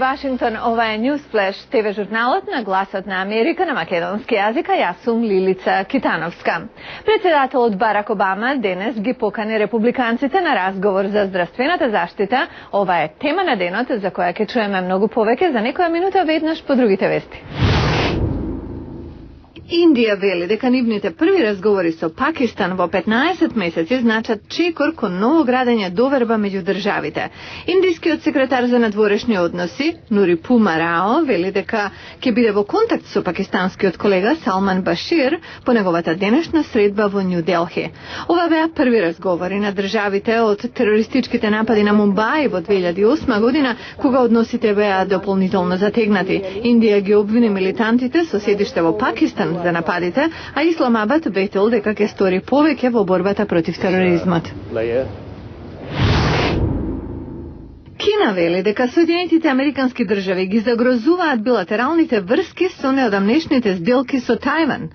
Вашингтон, ова е Newsflash, ТВ журналот на Гласот на Америка на македонски јазик, а јас сум Лилица Китановска. Претседателот Барак Обама денес ги покани републиканците на разговор за здравствената заштита. Ова е тема на денот за која ќе чуеме многу повеќе за некоја минута веднаш по другите вести. Индија вели дека нивните први разговори со Пакистан во 15 месеци значат чекор кон ново градење доверба меѓу државите. Индискиот секретар за надворешни односи, Нурипума Рао, вели дека ќе биде во контакт со пакистанскиот колега Салман Башир по неговата денешна средба во Нью Делхи. Ова беа први разговори на државите од терористичките напади на Мумбај во 2008 година, кога односите беа дополнително затегнати. Индија ги обвини милитантите со седиште во Пакистан за нападите, а Исламабад ветил дека ќе стори повеќе во борбата против тероризмот. Кина вели дека Соединетите Американски држави ги загрозуваат билатералните врски со неодамнешните сделки со Тајван.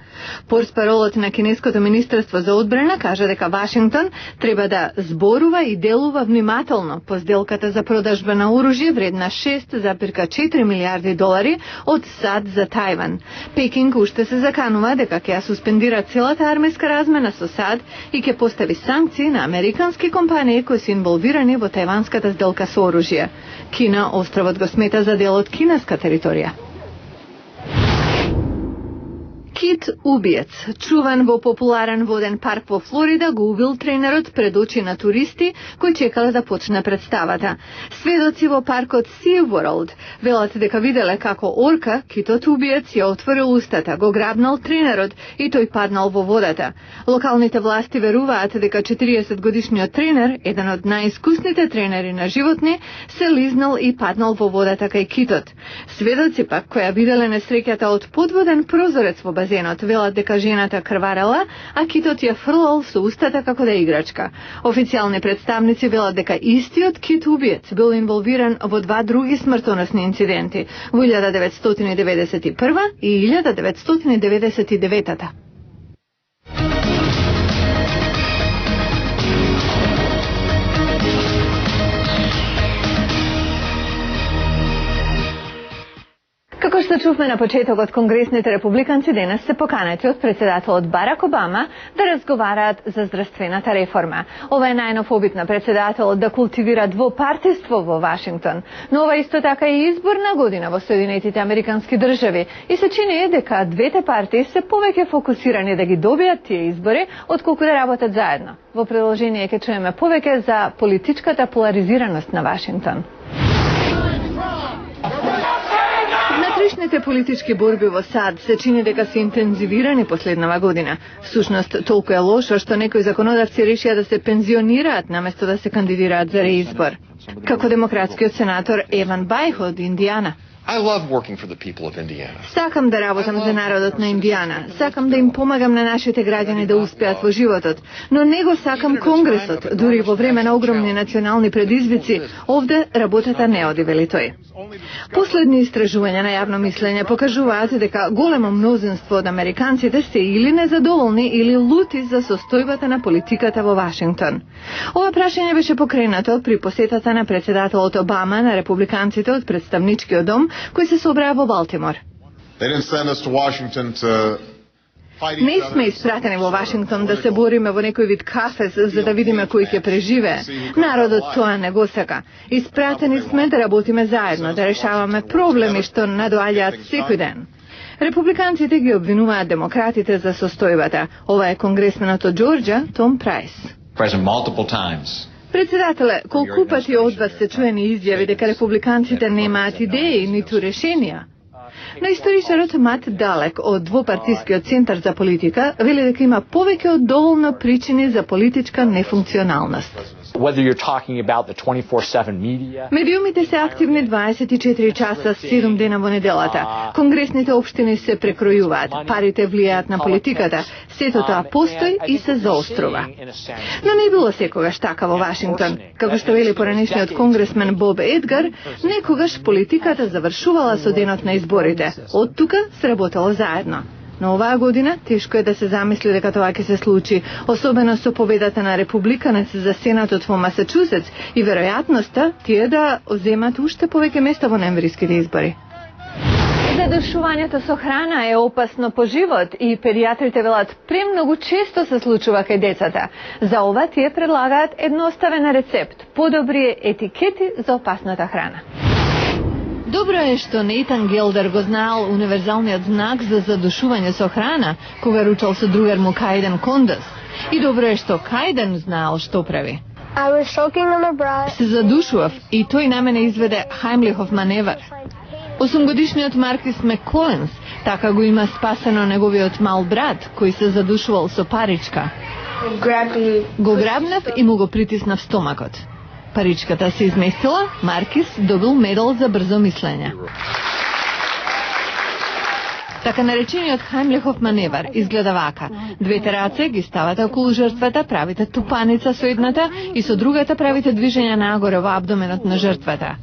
Портпаролот на Кинеското министерство за одбрана кажа дека Вашингтон треба да зборува и делува внимателно по сделката за продажба на оружје вредна 6,4 милиарди долари од САД за Тајван. Пекинг уште се заканува дека ќе ја суспендира целата армиска размена со САД и ќе постави санкции на американски компании кои се инволвирани во тајванската сделка со оружје. Кина островот го смета за дел од кинеска територија. Кит убиец, чуван во популарен воден парк во Флорида, го убил тренерот пред очи на туристи кои чекале да почне представата. Сведоци во паркот SeaWorld велат дека виделе како орка, китот убиец, ја отворил устата, го грабнал тренерот и тој паднал во водата. Локалните власти веруваат дека 40 годишниот тренер, еден од најискусните тренери на животни, се лизнал и паднал во водата кај китот. Сведоци пак која виделе несреќата од подводен прозорец во базенот велат дека жената крварела, а китот ја фрлал со устата како да е играчка. Официјални представници велат дека истиот кит убиец бил инволвиран во два други смртоносни инциденти во 1991 и 1999. Како што чувме на почетокот, конгресните републиканци денес се поканети од претседателот Барак Обама да разговараат за здравствената реформа. Ова е најнов обид на претседателот да култивира двопартиство во Вашингтон, но ова исто така е изборна година во Соединетите Американски држави и се чини дека двете партии се повеќе фокусирани да ги добијат тие избори отколку да работат заедно. Во продолжение ќе чуеме повеќе за политичката поларизираност на Вашингтон. Внатрешните политички борби во САД се чини дека се интензивирани последнава година. Всушност, толку е лошо што некои законодавци решија да се пензионираат наместо да се кандидираат за реизбор. Како демократскиот сенатор Еван Бајх од Индијана. Сакам да работам за народот на Индијана. Сакам да им помагам на нашите граѓани да успеат во животот. Но не го сакам Конгресот. Дури во време на огромни национални предизвици, овде работата не оди, вели тој. Последни истражувања на јавно мислење покажуваат дека големо мнозинство од американците се или незадоволни или лути за состојбата на политиката во Вашингтон. Ова прашање беше покренато при посетата на претседателот Обама на републиканците од представничкиот дом кој се собраа во Балтимор. Не сме испратени во Вашингтон да се бориме во некој вид кафез за да видиме кој ќе преживее. Народот тоа не го сака. Испратени сме да работиме заедно, да решаваме проблеми што надоаѓаат секој ден. Републиканците ги обвинуваат демократите за состојбата. Ова е конгресменот од Џорџа, Том Прайс. Председателе, колку пати од вас се чуени изјави дека републиканците немаат идеи ниту решенија? Но историчарот Мат Далек од двопартискиот центар за политика вели дека има повеќе од доволно причини за политичка нефункционалност. Медиумите се активни 24 часа 7 дена во неделата. Конгресните општини се прекројуваат, парите влијаат на политиката, сето тоа постои и се заострува. Но не било секогаш така во Вашингтон. Како што вели поранешниот конгресмен Боб Едгар, некогаш политиката завршувала со денот на изборите. Од тука се работело заедно. но оваа година тешко е да се замисли дека тоа ќе се случи, особено со победата на републиканец за Сенатот во Масачузетс и веројатноста тие да земат уште повеќе места во ноемвриските избори. Задушувањето со храна е опасно по живот и педиатрите велат премногу често се случува кај децата. За ова тие предлагаат едноставен рецепт, подобри етикети за опасната храна. Добро е што Нейтан Гелдер го знаел универзалниот знак за задушување со храна, кога ручал со другар му Кајден Кондас. И добро е што Кајден знаел што прави. Се задушував и тој на мене изведе Хајмлихов маневар. 8-годишниот Маркис Маккоенс така го има спасено неговиот мал брат, кој се задушувал со паричка. Го грабнав и му го притиснав стомакот. Паричката се изместила, Маркис добил медал за брзо мислење. Така наречениот Хајмлихов маневар изгледа вака. Двете раце ги ставате околу жртвата, правите тупаница со едната и со другата правите движења нагоре во абдоменот на жртвата.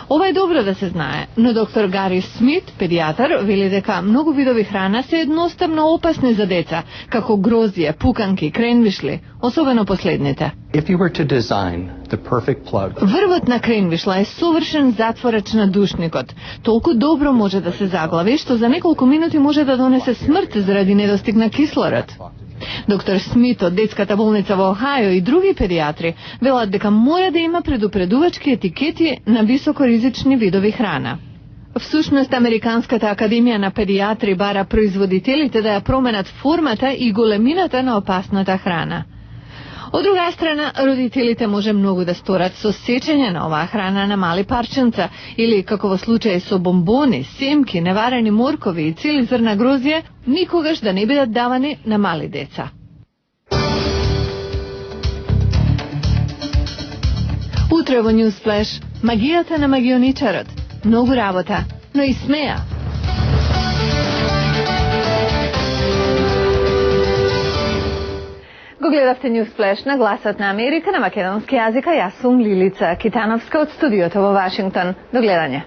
Ова е добро да се знае, но доктор Гари Смит, педиатар, вели дека многу видови храна се едноставно опасни за деца, како грозје, пуканки, кренвишли, особено последните. Врвот на кренвишла е совршен затворач на душникот. Толку добро може да се заглави, што за неколку минути може да донесе смрт заради недостиг на кислород. Доктор Смит од детската болница во Охајо и други педиатри велат дека мора да има предупредувачки етикети на високоризични видови храна. Всушност, Американската академија на педиатри бара производителите да ја променат формата и големината на опасната храна. Од друга страна, родителите може многу да сторат со сечење на оваа храна на мали парченца или, како во случај со бомбони, семки, неварени моркови и цели зрна грозје, никогаш да не бидат давани на мали деца. Утре во Newsflash, магијата на магионичарот. Многу работа, но и смеа. Го гледавте Newsflash на Гласот на Америка на македонски јазик, а јас сум Лилица Китановска од студиото во Вашингтон. До гледање.